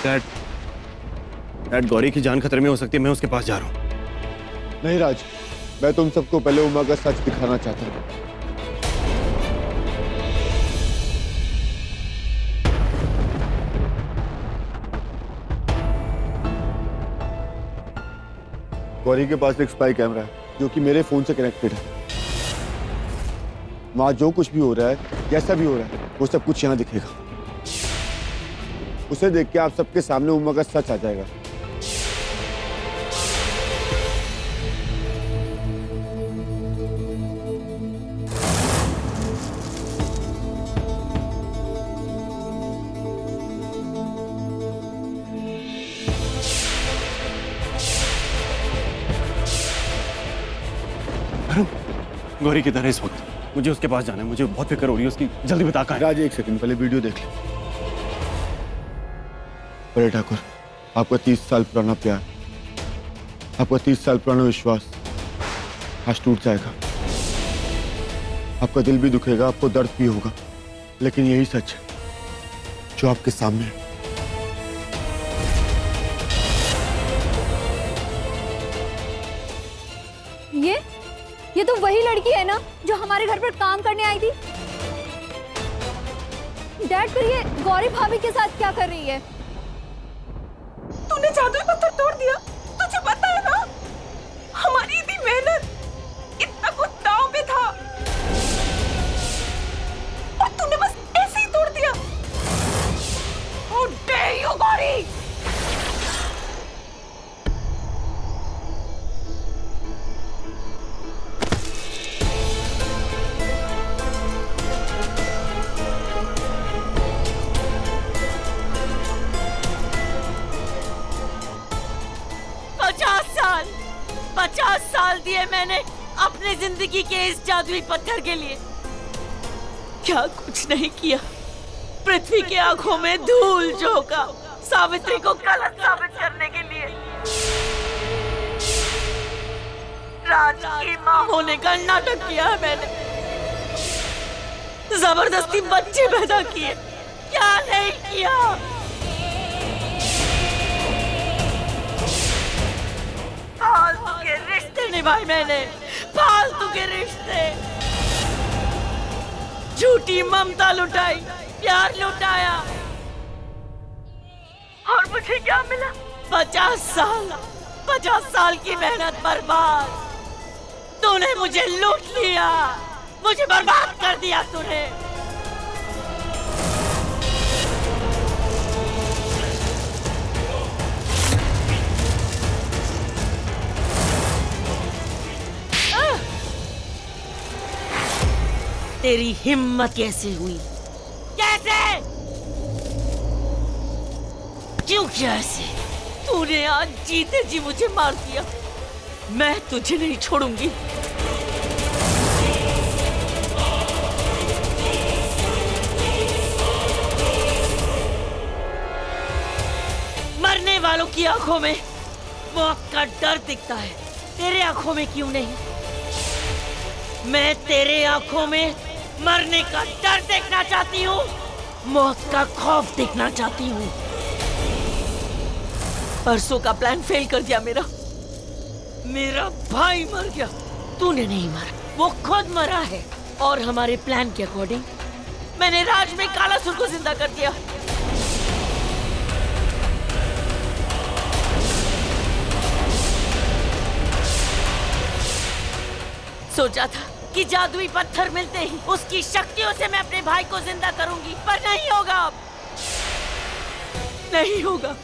Dad, dad Gauri की जान खतरे में हो सकती है, मैं उसके पास जा रहा हूँ। नहीं राज, मैं तुम सबको पहले उमा का सच दिखाना चाहता हूँ। गौरी के पास एक स्पाई कैमरा है जो कि मेरे फोन से कनेक्टेड है। वहां जो कुछ भी हो रहा है, जैसा भी हो रहा है, वो सब कुछ यहाँ दिखेगा। उसे देख के आप सबके सामने उमा का सच आ जाएगा। गौरी किधर है इस वक्त? मुझे उसके पास जाना है, मुझे बहुत फिक्र हो रही है उसकी। जल्दी बता कहाँ है? राज एक सेकंड, पहले वीडियो देख ले। बड़े ठाकुर, आपका 30 साल पुराना प्यार, आपका 30 साल पुराना विश्वास आज टूट जाएगा। आपका दिल भी दुखेगा, आपको दर्द भी होगा, लेकिन यही सच है जो आपके सामने है। ये तो वही लड़की है ना जो हमारे घर पर काम करने आई थी। डैड, फिर ये गौरी भाभी के साथ क्या कर रही है? तूने जादुई पत्थर तोड़ दिया, तुझे पता है ना? हमारी इतनी मेहनत, इतना कुछ दांव पे था और तूने बस ऐसे ही तोड़ दिया। How dare you, Gauri! दिए मैंने अपने जिंदगी के इस जादुई पत्थर के लिए। क्या कुछ नहीं किया, पृथ्वी की आंखों में धूल झोंका सावित्री को गलत साबित करने के लिए। राज की मां होने का नाटक किया है मैंने, जबरदस्ती बच्चे पैदा किए। क्या नहीं किया? फालतू के रिश्ते निभाए मैंने, फालतू के रिश्ते। झूठी ममता लुटाई, प्यार लुटाया, और मुझे क्या मिला? 50 साल की मेहनत बर्बाद। तूने मुझे लूट लिया, मुझे बर्बाद कर दिया तूने। तेरी हिम्मत कैसे हुई? कैसे? क्यों किया ऐसे? तूने आज जीते जी मुझे मार दिया। मैं तुझे नहीं छोड़ूंगी। मरने वालों की आंखों में मौत का डर दिखता है, तेरे आंखों में क्यों नहीं? मैं तेरे आंखों में मरने का डर देखना चाहती हूँ, मौत का खौफ देखना चाहती हूँ। परसों का प्लान फेल कर दिया मेरा भाई मर गया। तूने नहीं मारा, वो खुद मरा है। और हमारे प्लान के अकॉर्डिंग मैंने राज में कालासुर को जिंदा कर दिया। सोचा था कि जादुई पत्थर मिलते ही उसकी शक्तियों से मैं अपने भाई को जिंदा करूंगी, पर नहीं होगा। अब नहीं होगा,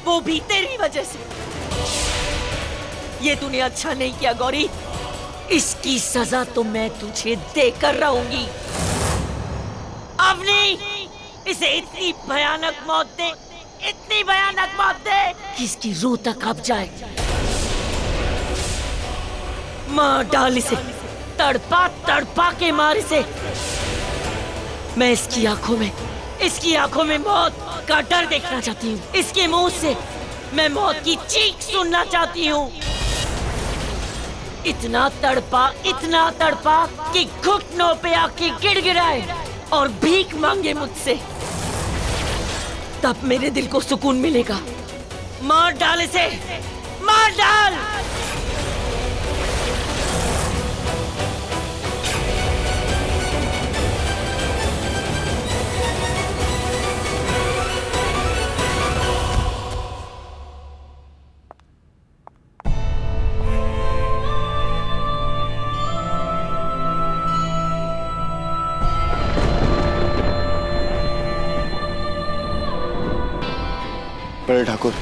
वो भी तेरी वजह से। ये तूने अच्छा नहीं किया गौरी, इसकी सजा तो मैं तुझे देकर रहूंगी। अब नहीं, इसे इतनी भयानक मौत दे, इतनी भयानक मौत दे कि इसकी रूह तक कांप जाए। मार डाल इसे, तड़पा तड़पा के मार इसे। मैं इसकी आंखों में मौत का डर देखना चाहती हूँ। इसके मुंह से मैं मौत की चीख सुनना चाहती हूँ। इतना तड़पा कि घुटनों पे आके गिड़गिड़ाए और भीख मांगे मुझसे। तब मेरे दिल को सुकून मिलेगा। मार डाल इसे, मार डाल। बड़े ठाकुर,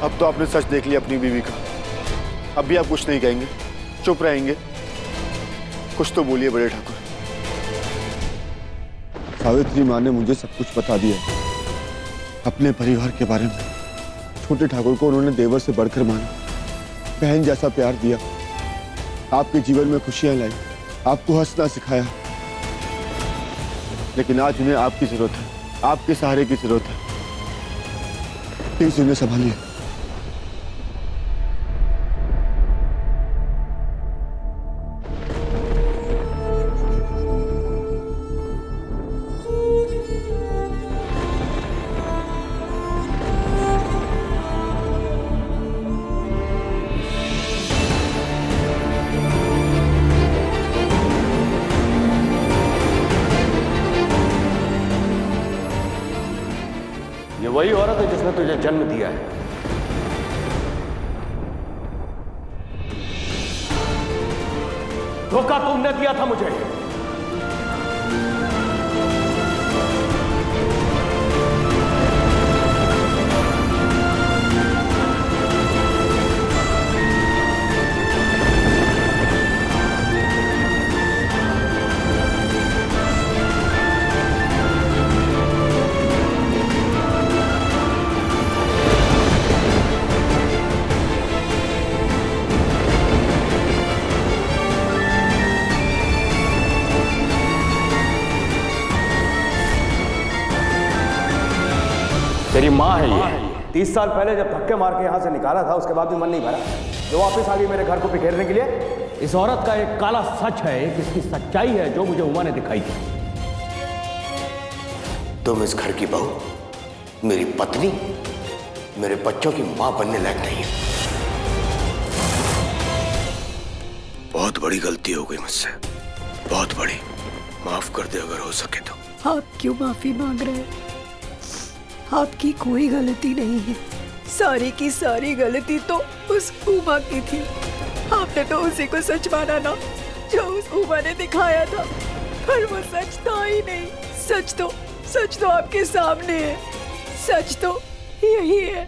अब तो आपने सच देख लिया अपनी बीवी का। अब भी आप कुछ नहीं कहेंगे, चुप रहेंगे? कुछ तो बोलिए बड़े ठाकुर। सावित्री माँ ने मुझे सब कुछ बता दिया अपने परिवार के बारे में। छोटे ठाकुर को उन्होंने देवर से बढ़कर माना, बहन जैसा प्यार दिया, आपके जीवन में खुशियां लाई, आपको हंसना सिखाया। लेकिन आज उन्हें आपकी जरूरत है, आपके सहारे की जरूरत है। प्लीज उन्हें संभालिए। ये वही औरत है जिसने तुझे जन्म दिया है। धोखा तुमने दिया था मुझे। तेरी माँ है ये। 30 साल पहले जब धक्के मार के यहाँ से निकाला था, उसके बाद भी मन नहीं भरा, जो वापस आ गई मेरे घर को बिखेरने के लिए। इस औरत का एक काला सच है, एक इसकी सच्चाई है जो मुझे उमा ने दिखाई थी। तुम इस घर की बहू, मेरी पत्नी, मेरे बच्चों की माँ बनने लायक नहीं है। बहुत बड़ी गलती हो गई मुझसे, बहुत बड़ी। माफ कर दे अगर हो सके तो। आप क्यों माफी मांग रहे हैं? आपकी कोई गलती नहीं है। सारी की सारी गलती तो उस उमा की थी। आपने तो उसी को सच माना ना, जो उस उमा ने दिखाया था, पर वो सच था ही नहीं। सच तो आपके सामने है। सच तो यही है।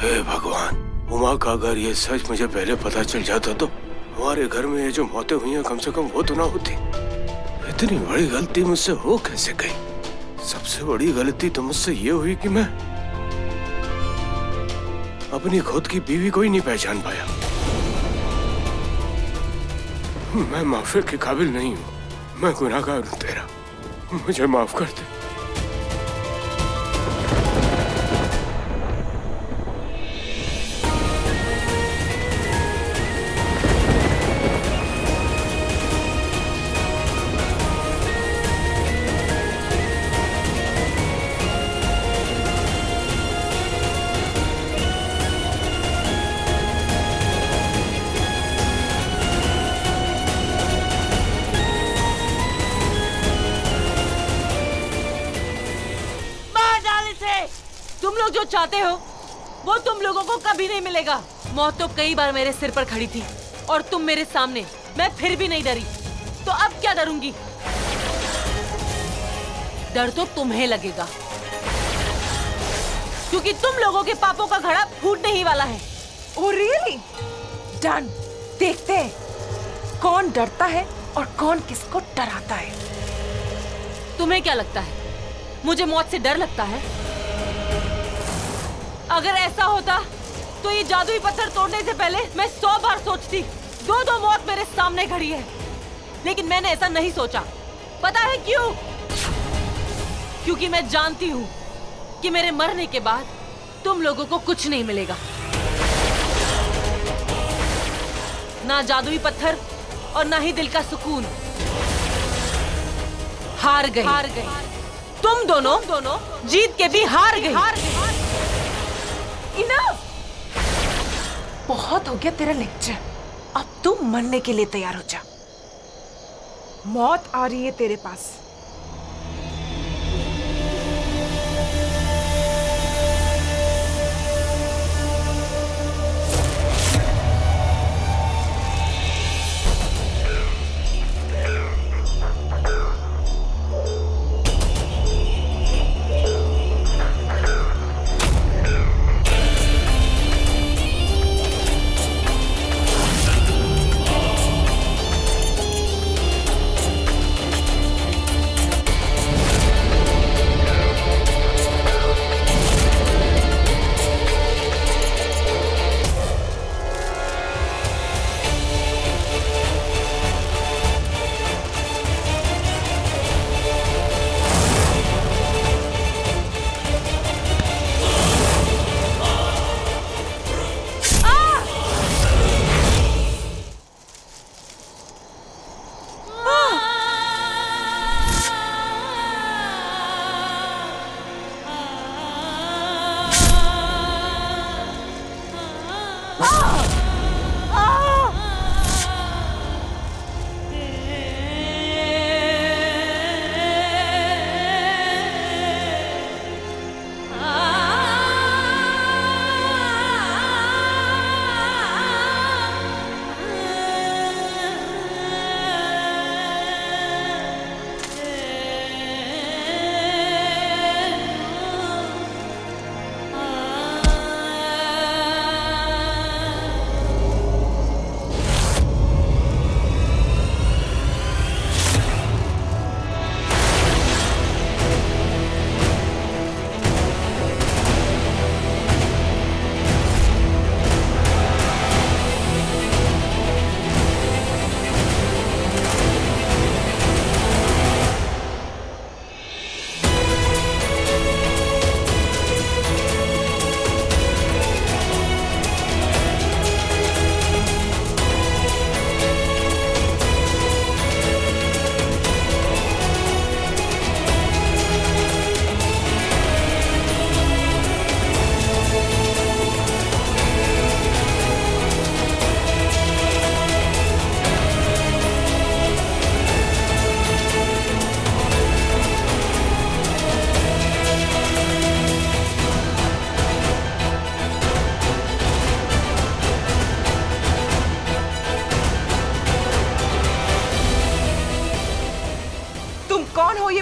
हे भगवान, उमा का अगर ये सच मुझे पहले पता चल जाता तो हमारे घर में ये जो मौतें हुई हैं कम से कम वो तो ना होती। इतनी बड़ी गलती मुझसे हो कैसे गई? सबसे बड़ी गलती तो मुझसे ये हुई कि मैं अपनी खुद की बीवी को ही नहीं पहचान पाया। मैं माफी के काबिल नहीं हूं, मैं गुनाहगार हूं तेरा, मुझे माफ कर दे। जो चाहते हो वो तुम लोगों को कभी नहीं मिलेगा। मौत तो कई बार मेरे सिर पर खड़ी थी और तुम मेरे सामने, मैं फिर भी नहीं डरी। तो अब क्या डरूंगी? डर तो तुम्हें लगेगा, क्योंकि तुम लोगों के पापों का घड़ा फूटने ही वाला है। Oh really? डन। देखते हैं कौन डरता है और कौन किसको डराता है। तुम्हें क्या लगता है मुझे मौत से डर लगता है? अगर ऐसा होता तो ये जादुई पत्थर तोड़ने से पहले मैं 100 बार सोचती। दो मौत मेरे सामने खड़ी है, लेकिन मैंने ऐसा नहीं सोचा। पता है क्यों? क्योंकि मैं जानती हूँ कि मेरे मरने के बाद तुम लोगों को कुछ नहीं मिलेगा, ना जादुई पत्थर और ना ही दिल का सुकून। हार गई तुम दोनों जीत के भी हार गई। इनफ! बहुत हो गया तेरा लेक्चर। अब तू मरने के लिए तैयार हो जा। मौत आ रही है तेरे पास।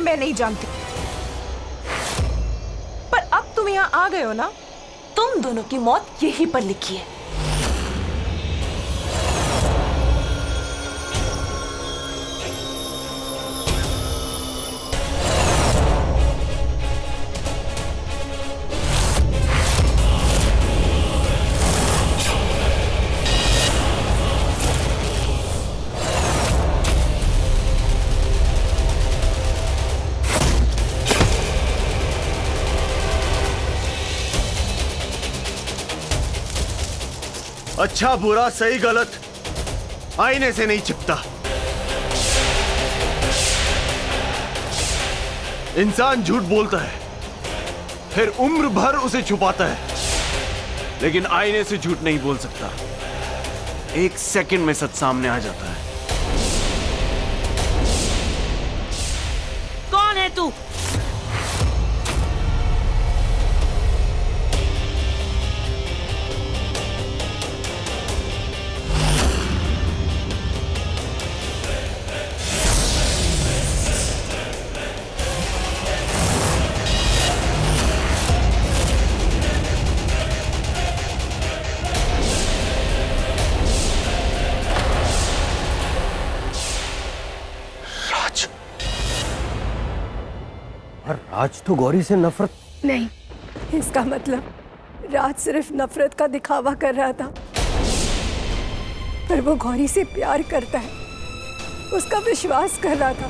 मैं नहीं जानती, पर अब तुम यहाँ आ गए हो ना, तुम दोनों की मौत यहीं पर लिखी है। अच्छा बुरा सही गलत आईने से नहीं छिपता। इंसान झूठ बोलता है, फिर उम्र भर उसे छुपाता है, लेकिन आईने से झूठ नहीं बोल सकता। एक सेकंड में सच सामने आ जाता है। कौन है तू? राज तो गौरी से नफरत नहीं, इसका मतलब राज सिर्फ नफरत का दिखावा कर रहा था, पर वो गौरी से प्यार करता है, उसका विश्वास कर रहा था।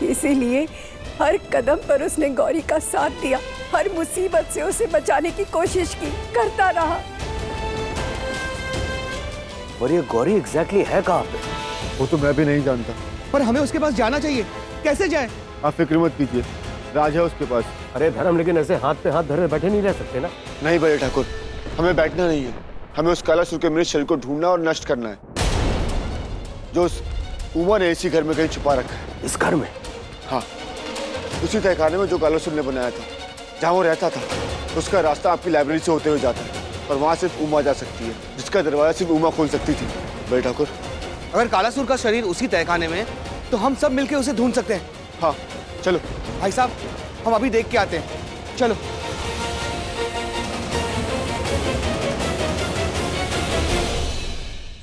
इसीलिए हर कदम पर उसने गौरी का साथ दिया, हर मुसीबत से उसे बचाने की कोशिश की, करता रहा। और ये गौरी एग्जैक्टली है कहाँ पे? वो तो मैं भी नहीं जानता, पर हमें उसके पास जाना चाहिए। कैसे जाए? आप फिक्र मत कीजिए, राज है उसके पास। अरे धर्म, लेकिन ऐसे हाथ पे हाथ धरे बैठे नहीं रह सकते ना। नहीं बड़े ठाकुर, हमें बैठना नहीं है। हमें उस कालासुर के मृत शरीर को ढूंढना और नष्ट करना है, जो उस उमा ने इसी घर में कहीं छुपा रखा है। इस घर में? हाँ, उसी तहखाने में जो कालासुर ने बनाया था, जहाँ वो रहता था। उसका रास्ता आपकी लाइब्रेरी से होते हुए जाता है और वहाँ सिर्फ उमा जा सकती है, जिसका दरवाजा सिर्फ उमा खोल सकती थी। बड़े ठाकुर, अगर कालासुर का शरीर उसी तहखाने में तो हम सब मिलकर उसे ढूंढ सकते हैं। हाँ चलो भाई साहब, हम अभी देख के आते हैं। चलो।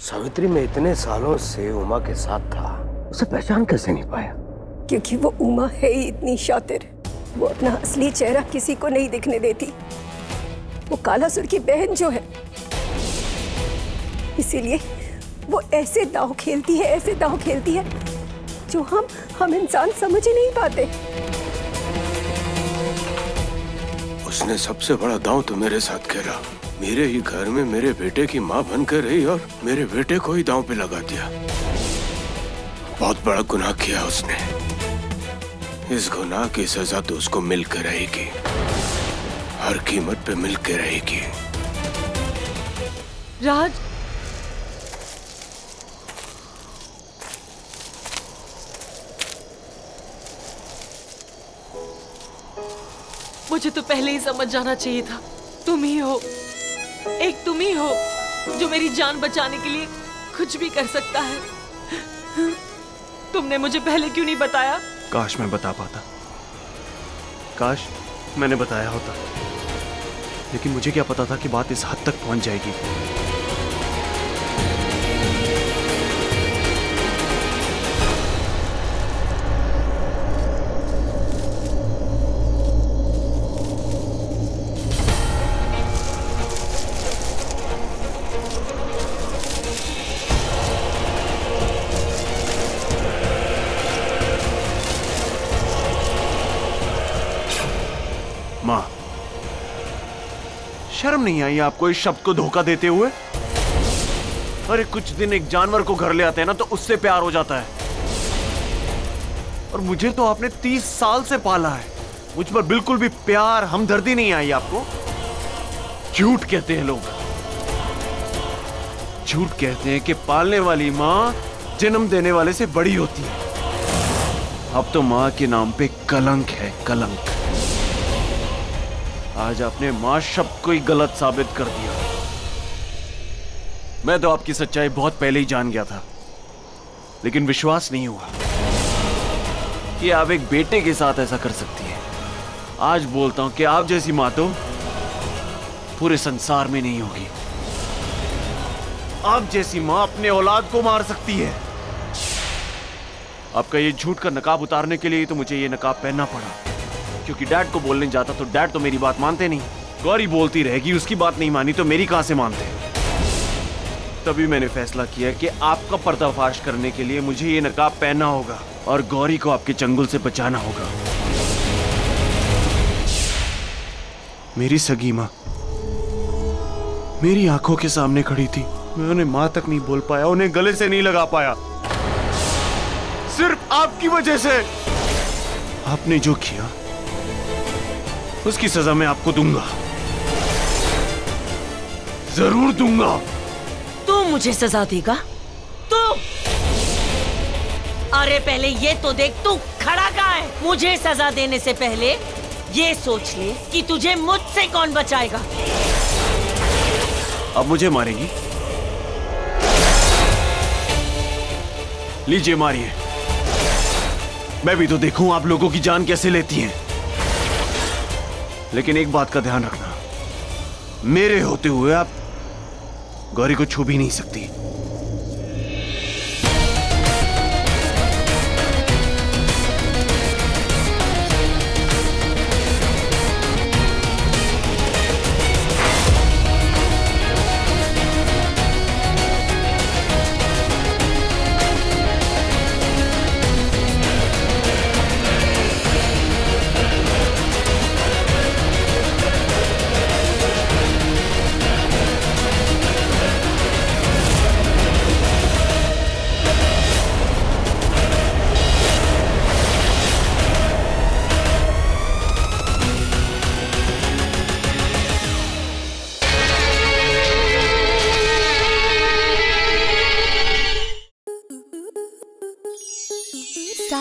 सावित्री में इतने सालों से उमा के साथ था, उसे पहचान कैसे नहीं पाया? क्योंकि वो उमा है ही इतनी शातिर। वो अपना असली चेहरा किसी को नहीं दिखने देती। वो कालासुर की बहन जो है, इसीलिए वो ऐसे दांव खेलती है, ऐसे दांव खेलती है जो हम इंसान समझ ही नहीं पाते। उसने सबसे बड़ा दांव तो मेरे साथ खेला। मेरे ही घर में मेरे बेटे की माँ बनकर रही और मेरे बेटे को ही दांव पे लगा दिया। बहुत बड़ा गुनाह किया उसने। इस गुनाह की सजा तो उसको मिलकर रहेगी, हर कीमत पे मिलकर रहेगी। राज, मुझे तो पहले ही समझ जाना चाहिए था। तुम ही हो, एक तुम ही हो जो मेरी जान बचाने के लिए कुछ भी कर सकता है। तुमने मुझे पहले क्यों नहीं बताया? काश मैं बता पाता, काश मैंने बताया होता, लेकिन मुझे क्या पता था कि बात इस हद तक पहुंच जाएगी। माँ, शर्म नहीं आई आपको इस शब्द को धोखा देते हुए? अरे कुछ दिन एक जानवर को घर ले आते हैं ना तो उससे प्यार हो जाता है, और मुझे तो आपने 30 साल से पाला है। मुझ पर बिल्कुल भी प्यार, हमदर्दी नहीं आई आपको। झूठ कहते हैं लोग, झूठ कहते हैं कि पालने वाली माँ जन्म देने वाले से बड़ी होती है। अब तो माँ के नाम पे कलंक है, कलंक। आज आपने मां शब्द को ही गलत साबित कर दिया। मैं तो आपकी सच्चाई बहुत पहले ही जान गया था, लेकिन विश्वास नहीं हुआ कि आप एक बेटे के साथ ऐसा कर सकती हैं। आज बोलता हूं कि आप जैसी मां तो पूरे संसार में नहीं होगी। आप जैसी मां अपने औलाद को मार सकती है। आपका ये झूठ का नकाब उतारने के लिए तो मुझे ये नकाब पहनना पड़ा, क्योंकि डैड को बोलने जाता तो डैड तो मेरी बात मानते नहीं। गौरी बोलती रहेगी, उसकी बात नहीं मानी तो मेरी कहां से मानते। तभी मैंने फैसला किया कि आपका पर्दाफाश करने के लिए मुझे ये नकाब पहनना होगा और गौरी को आपके चंगुल से बचाना होगा। मेरी सगी मां मेरी आंखों के सामने खड़ी थी। मैं उन्हें मां तक नहीं बोल पाया, उन्हें गले से नहीं लगा पाया, सिर्फ आपकी वजह से। आपने जो किया उसकी सजा मैं आपको दूंगा, जरूर दूंगा। तू मुझे सजा देगा? तू? अरे पहले ये तो देख तू खड़ा कहाँ है। मुझे सजा देने से पहले ये सोच ले कि तुझे मुझसे कौन बचाएगा। अब मुझे मारेंगी? लीजिए मारिए, मैं भी तो देखूं आप लोगों की जान कैसे लेती हैं। लेकिन एक बात का ध्यान रखना, मेरे होते हुए आप गौरी को छू भी नहीं सकती।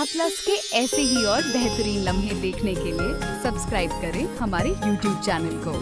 स्टार प्लस के ऐसे ही और बेहतरीन लम्हे देखने के लिए सब्सक्राइब करें हमारे YouTube चैनल को।